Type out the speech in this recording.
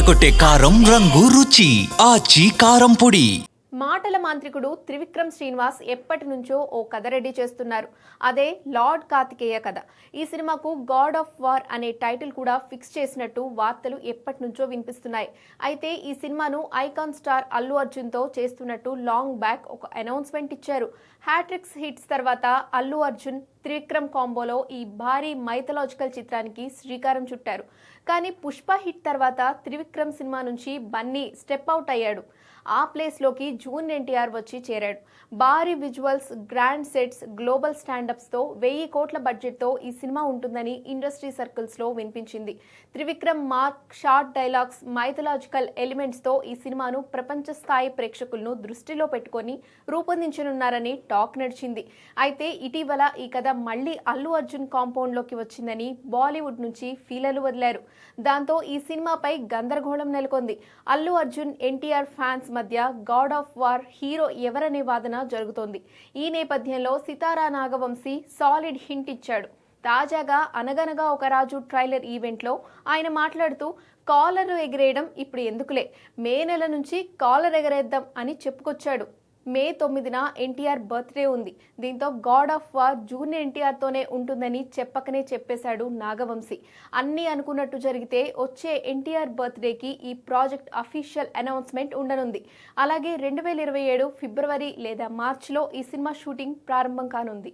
అదరగొట్టే కారం రంగు రుచి ఆచి కారం పొడి. మాటల మాంత్రికుడు త్రివిక్రమ్ శ్రీనివాస్ ఎప్పటి నుంచో ఓ కథ రెడీ చేస్తున్నారు. అదే లార్డ్ కార్తికేయ కథ. ఈ సినిమాకు గాడ్ ఆఫ్ వార్ అనే టైటిల్ కూడా ఫిక్స్ చేసినట్టు వార్తలు ఎప్పటి నుంచో వినిపిస్తున్నాయి. అయితే ఈ సినిమాను ఐకాన్ స్టార్ అల్లు అర్జున్ తో చేస్తున్నట్టు లాంగ్ బ్యాక్ ఒక అనౌన్స్మెంట్ ఇచ్చారు. హ్యాట్రిక్స్ హిట్స్ తర్వాత అల్లు అర్జున్ త్రివిక్రమ్ కాంబోలో ఈ భారీ మైథలాజికల్ చిత్రానికి శ్రీకారం చుట్టారు. కానీ పుష్ప హిట్ తర్వాత త్రివిక్రమ్ సినిమా నుంచి బన్నీ స్టెప్ అవుట్ అయ్యాడు. ఆ ప్లేస్లోకి జూన్ ఎన్టీఆర్ వచ్చి చేరాడు. భారీ విజువల్స్, గ్రాండ్ సెట్స్, గ్లోబల్ స్టాండప్స్తో 1000 కోట్ల బడ్జెట్తో ఈ సినిమా ఉంటుందని ఇండస్ట్రీ సర్కిల్స్లో వినిపించింది. Trivikram mark, short dialogues, mythological ఎలిమెంట్స్తో ఈ సినిమాను ప్రపంచ స్థాయి ప్రేక్షకులను దృష్టిలో పెట్టుకొని రూపొందించనున్నారని టాక్ నడిచింది. అయితే ఇటీవల ఈ కథ మళ్లీ అల్లు అర్జున్ కాంపౌండ్లోకి వచ్చిందని బాలీవుడ్ నుంచి ఫీలర్లు వదిలారు. దాంతో ఈ సినిమాపై గందరగోళం నెలకొంది. అల్లు అర్జున్, ఎన్టీఆర్ ఫ్యాన్స్ మధ్య గాడ్ ఆఫ్ వార్ హీరో ఎవరనే వాదన జరుగుతోంది. ఈ నేపథ్యంలో సితారా నాగవంశీ సాలిడ్ హింట్ ఇచ్చాడు. తాజాగా అనగనగా ఒక రాజు ట్రైలర్ ఈవెంట్లో ఆయన మాట్లాడుతూ కాలర్ ఎగిరేయడం ఇప్పుడు ఎందుకులే, మే నెల నుంచి కాలర్ ఎగరేద్దాం అని చెప్పుకొచ్చాడు. మే 9న ఎన్టీఆర్ బర్త్డే ఉంది. దీంతో గాడ్ ఆఫ్ వార్ జూనియర్ ఎన్టీఆర్తోనే ఉంటుందని చెప్పకనే చెప్పేశాడు నాగవంశీ. అన్నీ అనుకున్నట్టు జరిగితే వచ్చే ఎన్టీఆర్ బర్త్డేకి ఈ ప్రాజెక్ట్ అఫీషియల్ అనౌన్స్మెంట్ ఉండనుంది. అలాగే 2027 ఫిబ్రవరి లేదా మార్చిలో ఈ సినిమా షూటింగ్ ప్రారంభం కానుంది.